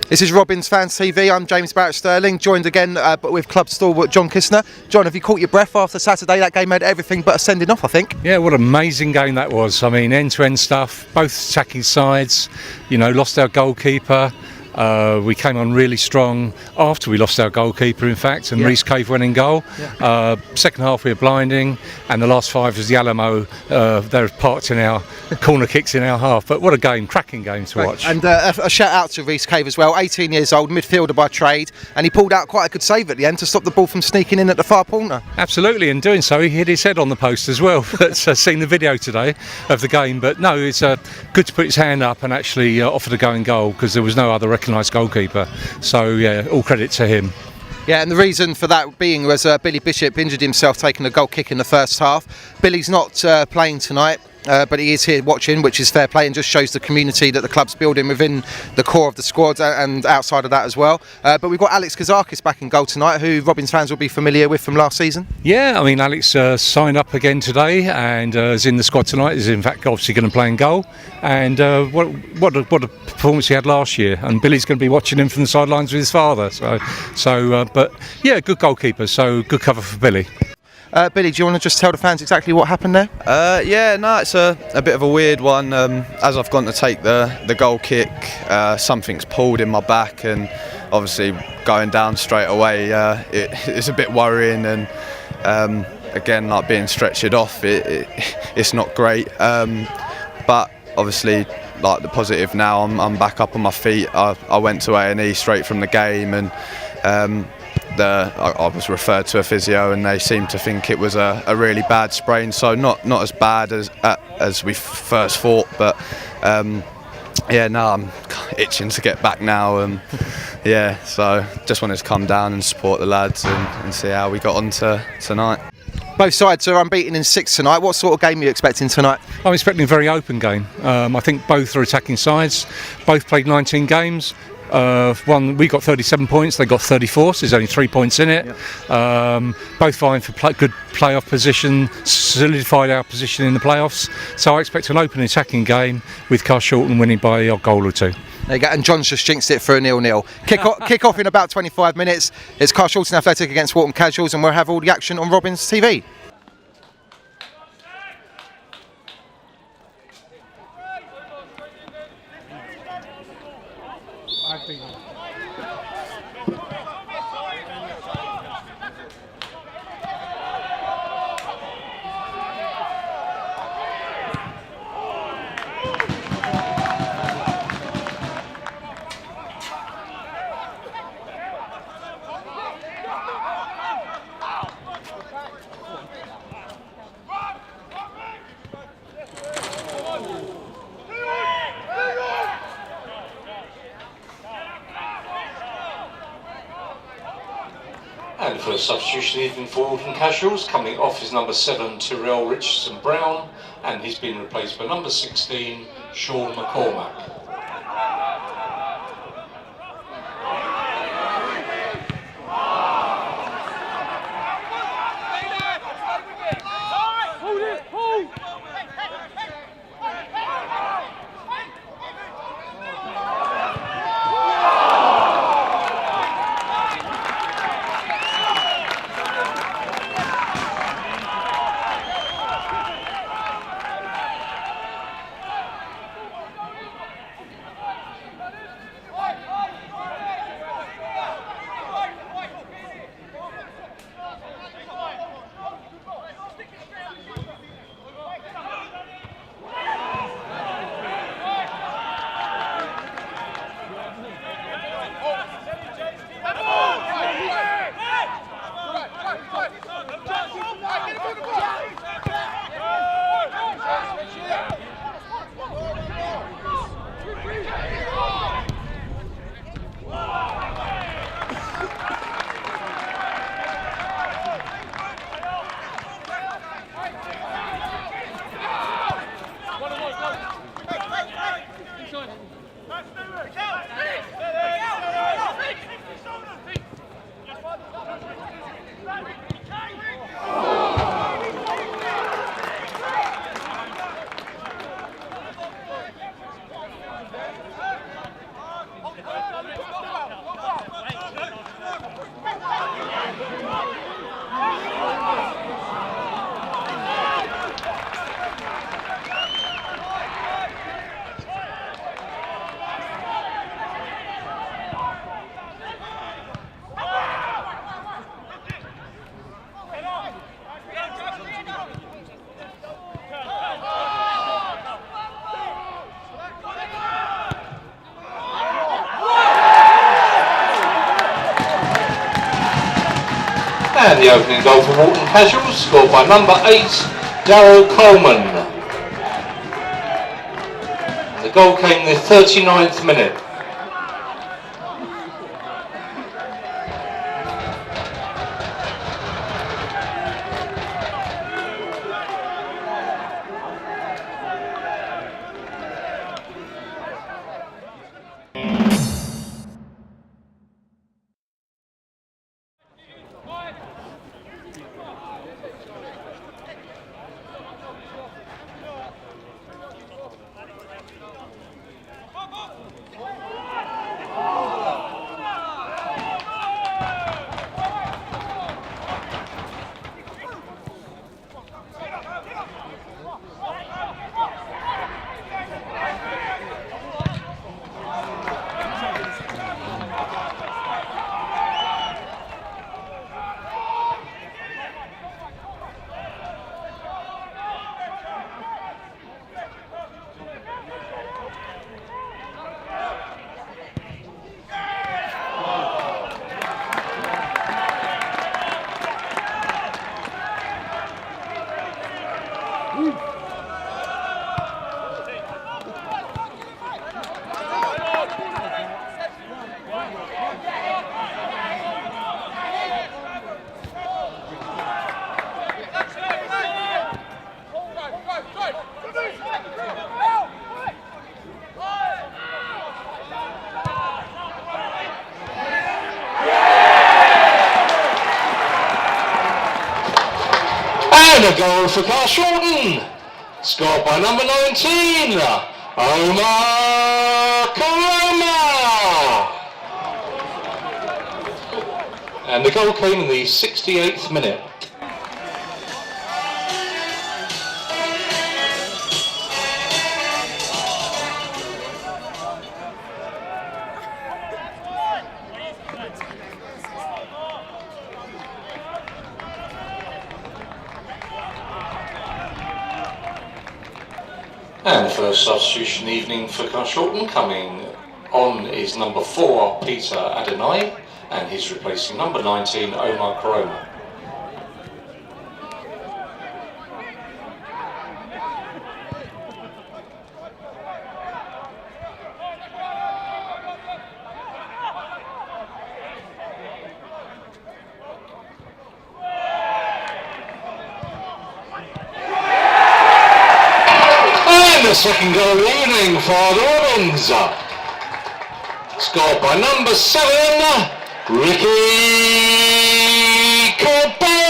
This is Robins Fans TV. I'm James Barrett-Sterling, joined again but with club stalwart John Kistner. John, have you caught your breath after Saturday? That game had everything but a sending off, I think. Yeah, what an amazing game that was. I mean, end-to-end stuff, both attacking sides. You know, lost our goalkeeper. We came on really strong after we lost our goalkeeper, in fact, and Reece Cave went in goal. Second half we were blinding, and the last 5 was the Alamo. They're parked in our corner kicks in our half. But what a game, cracking game to watch. And a shout out to Reece Cave as well, 18 years old, midfielder by trade, and he pulled out quite a good save at the end to stop the ball from sneaking in at the far corner. Absolutely, and doing so he hit his head on the post as well. But seen the video today of the game, but no, it's good to put his hand up and actually offer to go in goal, because there was no other recognised goalkeeper. So yeah, all credit to him. Yeah, and the reason for that being was Billy Bishop injured himself taking a goal kick in the first half. Billy's not playing tonight, but he is here watching, which is fair play and just shows the community that the club's building within the core of the squad and outside of that as well. But we've got Alex Kozakis back in goal tonight, who Robins fans will be familiar with from last season. Yeah, I mean, Alex signed up again today and is in the squad tonight. Is in fact obviously going to play in goal. And what a performance he had last year. And Billy's going to be watching him from the sidelines with his father. But yeah, good goalkeeper. So good cover for Billy. Billy, do you want to just tell the fans exactly what happened there? Yeah, no, it's a bit of a weird one. As I've gone to take the goal kick, something's pulled in my back, and obviously going down straight away, it's a bit worrying. And again, like being stretchered off, it's not great. But obviously, like the positive now, I'm back up on my feet. I went to A&E straight from the game, and I was referred to a physio, and they seemed to think it was a really bad sprain, so not as bad as we first thought, but yeah, no, I'm itching to get back now, and yeah, so just wanted to come down and support the lads and see how we got on tonight. Both sides are unbeaten in 6 tonight. What sort of game are you expecting tonight? I'm expecting a very open game. I think both are attacking sides. Both played 19 games. We got 37 points, they got 34, so there's only 3 points in it. Both vying for good playoff position, solidified our position in the playoffs. So I expect an open attacking game with Carshalton winning by a goal or two. There you go, and John's just jinxed it for a 0-0. Kick off in about 25 minutes. It's Carshalton Athletic against Walton Casuals, and we'll have all the action on Robins TV. And for a substitution even for Walton Casuals, coming off is number 7 Richardson-Brown, and he's been replaced by number 16 Sean McCormack. And the opening goal for Walton Casuals, scored by number 8, Coleman. The goal came in the 39th minute. And a goal for Carshalton, scored by number 19, Koroma. And the goal came in the 68th minute. And the first substitution evening for Carshalton, coming on is number 4, Peter Adeniyi, and he's replacing number 19, Koroma. The second goal of the evening for the Robins, scored by number 7, Korboa.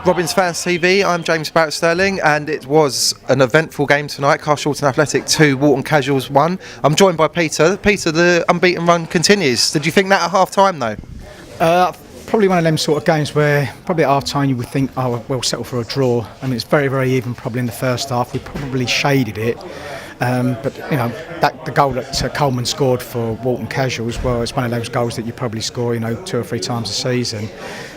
Robins Fans TV, I'm James Barrett-Sterling, and it was an eventful game tonight. Carshalton Athletic 2, Walton Casuals 1. I'm joined by Peter. Peter, the unbeaten run continues. Did you think that at half time though? Probably one of them sort of games where probably at half time you would think, oh, we'll settle for a draw. I mean, it's very, very even probably in the first half. We probably shaded it. But you know, the goal that Coleman scored for Walton Casuals, well, it's one of those goals that you probably score, 2 or 3 times a season.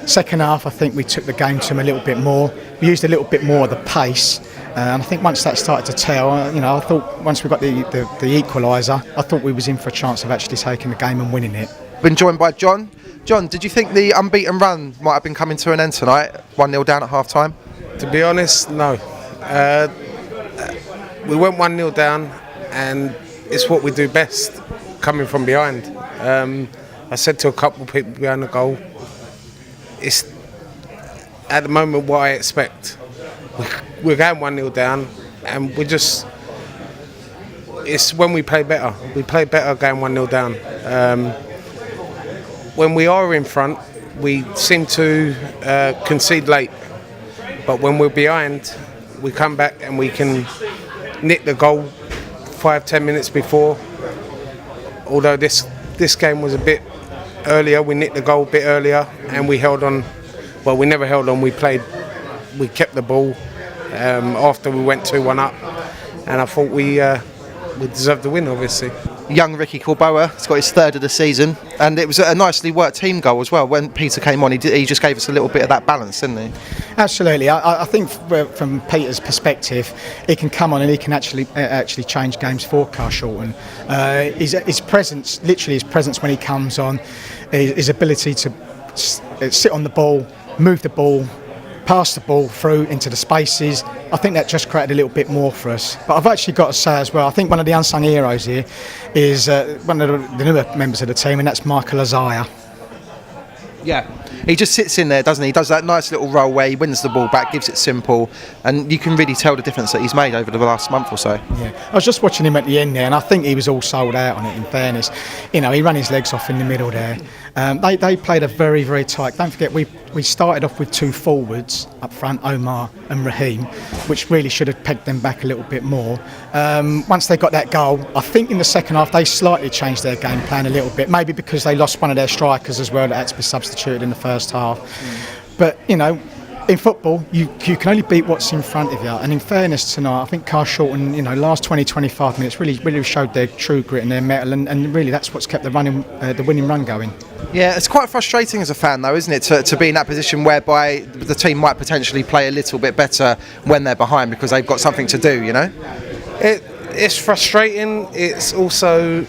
Second half, I think we took the game to him a little bit more. We used a little bit more of the pace, and I think once that started to tell, I thought once we got the equaliser, I thought we was in for a chance of actually taking the game and winning it. Been joined by John. John, did you think the unbeaten run might have been coming to an end tonight? 1-0 down at half time? To be honest, no. We went 1-0 down, and it's what we do best, coming from behind. I said to a couple of people behind the goal, it's at the moment what I expect. We're going 1-0 down, and it's when we play better. We play better going 1-0 down. When we are in front, we seem to concede late. But when we're behind, we come back and we can nick the goal 5-10 minutes before. Although this game was a bit earlier, we nicked the goal a bit earlier, and we held on. Well, we never held on. We kept the ball after we went 2-1 up, and I thought we deserved the win, obviously. Young Ricky Korboa has got his third of the season, and it was a nicely worked team goal as well. When Peter came on, he just gave us a little bit of that balance, didn't he? Absolutely. I think from Peter's perspective, he can come on and he can actually change games for Carshalton. His presence, literally his presence when he comes on, his ability to sit on the ball, move the ball, pass the ball through into the spaces. I think that just created a little bit more for us. But I've actually got to say as well, I think one of the unsung heroes here is one of the newer members of the team, and that's Michael Aziaya. Yeah, he just sits in there, doesn't he? He does that nice little role where he wins the ball back, gives it simple, and you can really tell the difference that he's made over the last month or so. Yeah, I was just watching him at the end there, and I think he was all sold out on it, in fairness. You know, he ran his legs off in the middle there. They played a very, very tight. Don't forget, we started off with two forwards up front, Omar and Raheem, which really should have pegged them back a little bit more. Once they got that goal, I think in the second half they slightly changed their game plan a little bit, maybe because they lost one of their strikers as well that had to be substituted in the first half. But, you know, in football, you can only beat what's in front of you. And in fairness tonight, I think Carshalton, you know, last 20-25 minutes really showed their true grit and their mettle, and really that's what's kept the winning run going. Yeah, it's quite frustrating as a fan though, isn't it, to be in that position whereby the team might potentially play a little bit better when they're behind because they've got something to do, you know? It's frustrating. It's also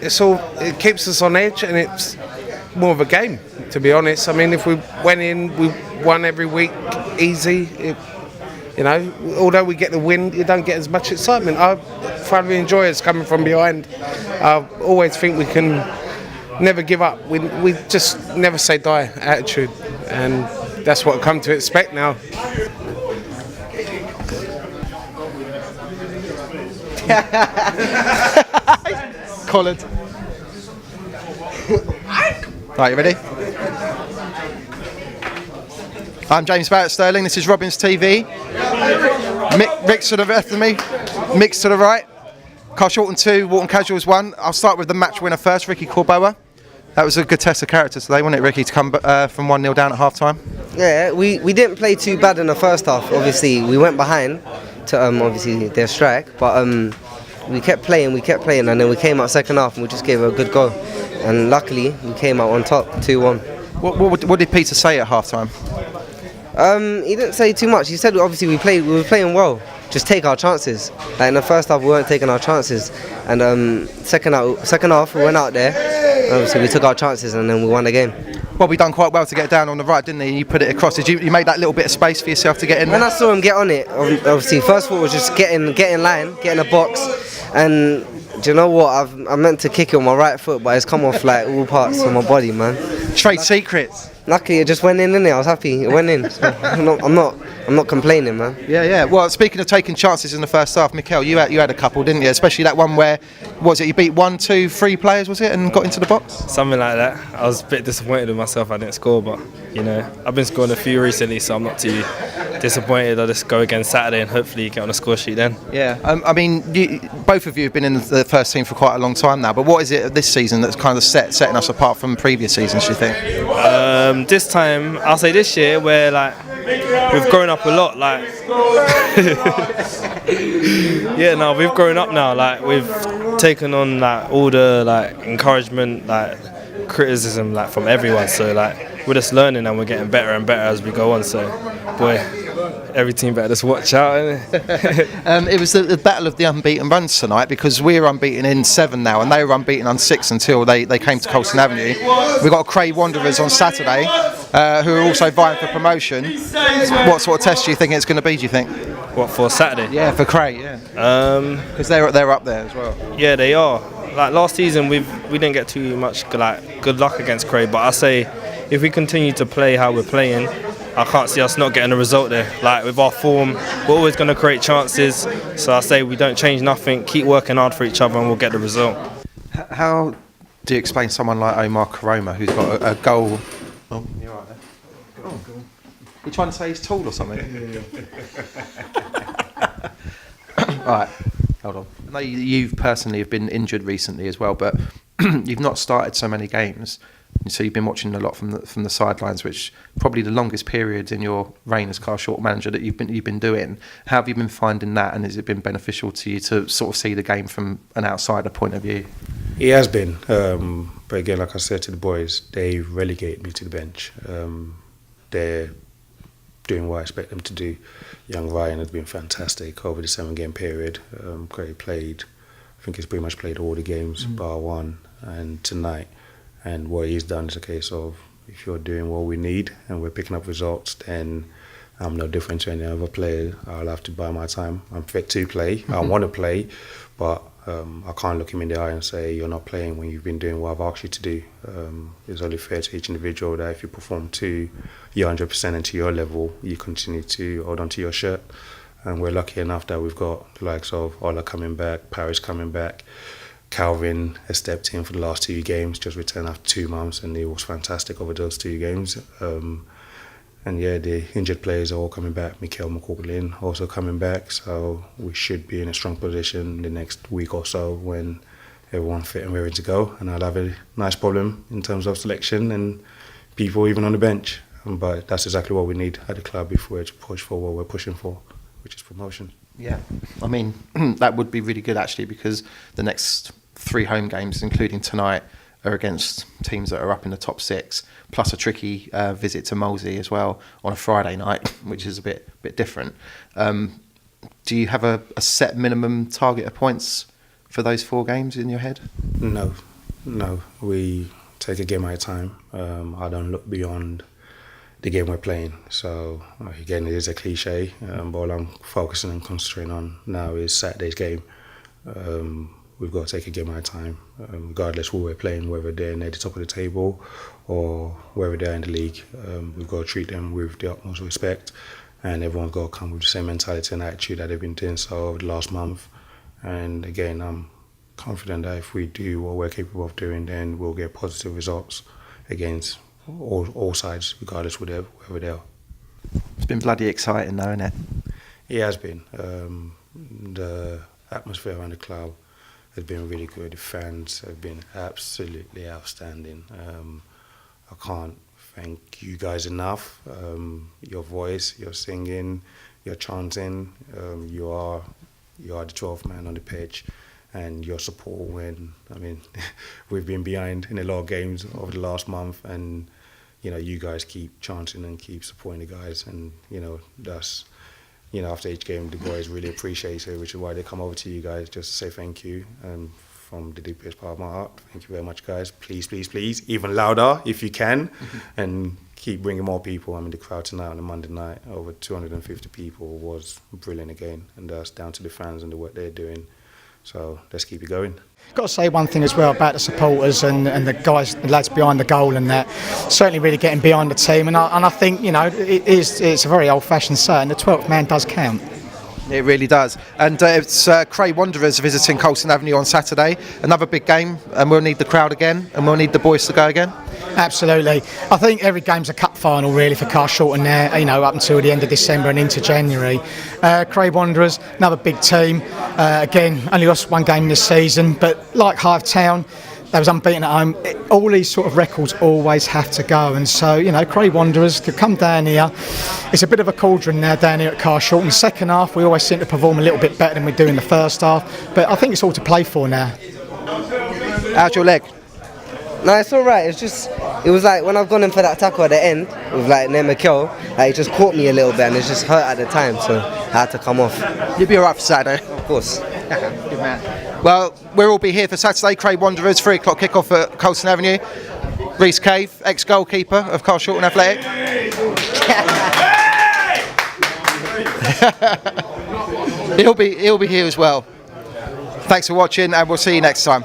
it keeps us on edge, and it's more of a game, to be honest. I mean, if we went in, we won every week easy. You know, although we get the win, you don't get as much excitement. I thoroughly enjoy us coming from behind. I always think we can never give up. We just never say die attitude, and that's what I've come to expect now. Collared. Right, you ready? I'm James Barrett-Sterling, this is Robin's TV. Rick's to the left of me, Mick's to the right. Carshalton 2, Walton Casuals 1. I'll start with the match winner first, Ricky Korboa. That was a good test of character today, wasn't it, Ricky, to come from 1-0 down at half-time? Yeah, we didn't play too bad in the first half. Obviously, we went behind to obviously their strike, but we kept playing, and then we came out second half and we just gave it a good go. And luckily, we came out on top, 2-1. What did Peter say at half-time? He didn't say too much. He said obviously we were playing well. Just take our chances. Like in the first half, we weren't taking our chances, and second half we went out there. And obviously, we took our chances, and then we won the game. Well, we done quite well to get down on the right, didn't he? You put it across. Did you made that little bit of space for yourself to get in there? When I saw him get on it, obviously, first thought was just get in line, get in the box, and do you know what? I meant to kick it on my right foot, but it's come off like all parts of my body, man. Trade secrets. Luckily, it just went in there. I was happy. It went in. So I'm not complaining, man. Yeah. Well, speaking of taking chances in the first half, Mikel, you had a couple, didn't you? Especially that one where, you beat 1, 2, 3 players, was it, and got into the box? Something like that. I was a bit disappointed with myself. I didn't score, but you know, I've been scoring a few recently, so I'm not too disappointed. I'll just go again Saturday and hopefully get on a score sheet then. Yeah. I mean, both of you have been in the first team for quite a long time now. But what is it this season that's kind of setting us apart from previous seasons, do you think? This time, I'll say this year, where like we've grown up a lot. Like, we've grown up now. Like, we've taken on like all the like encouragement, like criticism, like from everyone. So like we're just learning and we're getting better and better as we go on. So, boy, every team better just watch out. It was the battle of the unbeaten runs tonight, because we're unbeaten in 7 now and they were unbeaten on 6 until they came to Colston Avenue. We've got Cray Wanderers on Saturday, who are also vying for promotion. What sort of test do you think it's going to be, do you think? What, for Saturday? Yeah, for Cray, yeah. Because they're up there as well. Yeah, they are. like last season we didn't get too much good luck against Cray, but I say if we continue to play how we're playing, I can't see us not getting a result there. Like with our form, we're always going to create chances. So I say we don't change nothing, keep working hard for each other, and we'll get the result. How do you explain someone like Omar Koroma, who's got a goal? Oh, you're right there. Oh, you trying to say he's tall or something? Right, hold on. I know you personally have been injured recently as well, but you've not started so many games. So you've been watching a lot from the sidelines, which probably the longest period in your reign as Carshalton manager that you've been doing. How have you been finding that, and has it been beneficial to you to sort of see the game from an outsider point of view? It has been, but again, like I said to the boys, they relegate me to the bench. They're doing what I expect them to do. Young Ryan has been fantastic over the 7-game period. Cray played, I think he's pretty much played all the games bar one, and tonight. And what he's done is a case of, if you're doing what we need and we're picking up results, then I'm no different to any other player. I'll have to buy my time. I'm fit to play. I want to play, but I can't look him in the eye and say, you're not playing when you've been doing what I've asked you to do. It's only fair to each individual that if you perform to your 100% and to your level, you continue to hold on to your shirt. And we're lucky enough that we've got the likes of Ola coming back, Paris coming back. Calvin has stepped in for the last 2 games, just returned after 2 months, and he was fantastic over those 2 games. And yeah, the injured players are all coming back. Mikel McCormack also coming back, so we should be in a strong position the next week or so when everyone's fit and ready to go. And I'll have a nice problem in terms of selection and people even on the bench. But that's exactly what we need at the club if we're to push for what we're pushing for, which is promotion. Yeah, I mean, that would be really good actually, because the next 3 home games, including tonight, are against teams that are up in the top 6, plus a tricky visit to Molesey as well on a Friday night, which is a bit different. Do you have a set minimum target of points for those 4 games in your head? No. We take a game at a time. I don't look beyond the game we're playing. So again, it is a cliche, but all I'm focusing and concentrating on now is Saturday's game. We've got to take a game at a time, regardless who we're playing, whether they're near the top of the table or whether they're in the league. We've got to treat them with the utmost respect, and everyone's got to come with the same mentality and attitude that they've been doing so over the last month. And again, I'm confident that if we do what we're capable of doing, then we'll get positive results against all sides, regardless whether they are. It's been bloody exciting though, isn't it? It has been. The atmosphere around the club has been really good. The fans have been absolutely outstanding. I can't thank you guys enough. Your voice, your singing, your chanting, you are the 12th man on the pitch, and your support when, we've been behind in a lot of games over the last month, and you guys keep chanting and keep supporting the guys, and that's, after each game the boys really appreciate it, which is why they come over to you guys just to say thank you, and from the deepest part of my heart, thank you very much guys. Please, even louder if you can, and keep bringing more people. The crowd tonight on a Monday night, over 250 people, was brilliant again, and that's down to the fans and the work they're doing. So let's keep it going. Got to say one thing as well about the supporters and the guys, the lads behind the goal, and that certainly really getting behind the team. And I think it's a very old-fashioned saying, the 12th man does count. It really does. And it's Cray Wanderers visiting Colston Avenue on Saturday. Another big game, and we'll need the crowd again, and we'll need the boys to go again. Absolutely. I think every game's a cup final really for Carshalton now, up until the end of December and into January. Cray Wanderers, another big team. Again, only lost 1 game this season, but like Hive Town, they was unbeaten at home. All these sort of records always have to go, and so Cray Wanderers could come down here. It's a bit of a cauldron now down here at Carshalton. Second half, we always seem to perform a little bit better than we do in the first half, but I think it's all to play for now. How's your leg? No, it's all right. It was like when I've gone in for that tackle at the end with near Mikel, it just caught me a little bit and it just hurt at the time, so I had to come off. You'll be all right for Saturday. Of course. Good man. Well, we'll all be here for Saturday. Cray Wanderers, 3 o'clock kick-off at Colston Avenue. Reece Cave, ex-goalkeeper of Carshalton Athletic. he'll be here as well. Thanks for watching, and we'll see you next time.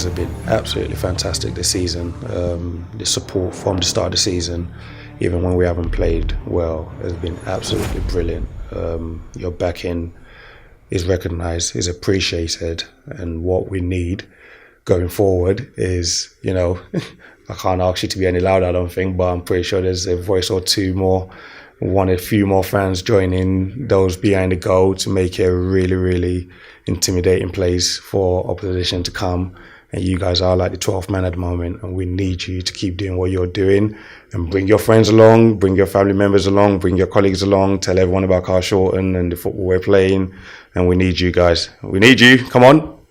fans have been absolutely fantastic this season. The support from the start of the season, even when we haven't played well, has been absolutely brilliant. Your backing is recognised, is appreciated, and what we need going forward is, you know, I can't ask you to be any louder, I don't think, but I'm pretty sure there's a voice or two more. Want a few more fans joining those behind the goal to make it a really, really intimidating place for opposition to come. And you guys are like the 12th man at the moment, and we need you to keep doing what you're doing and bring your friends along, bring your family members along, bring your colleagues along, tell everyone about Carshalton and the football we're playing. And we need you guys. We need you. Come on.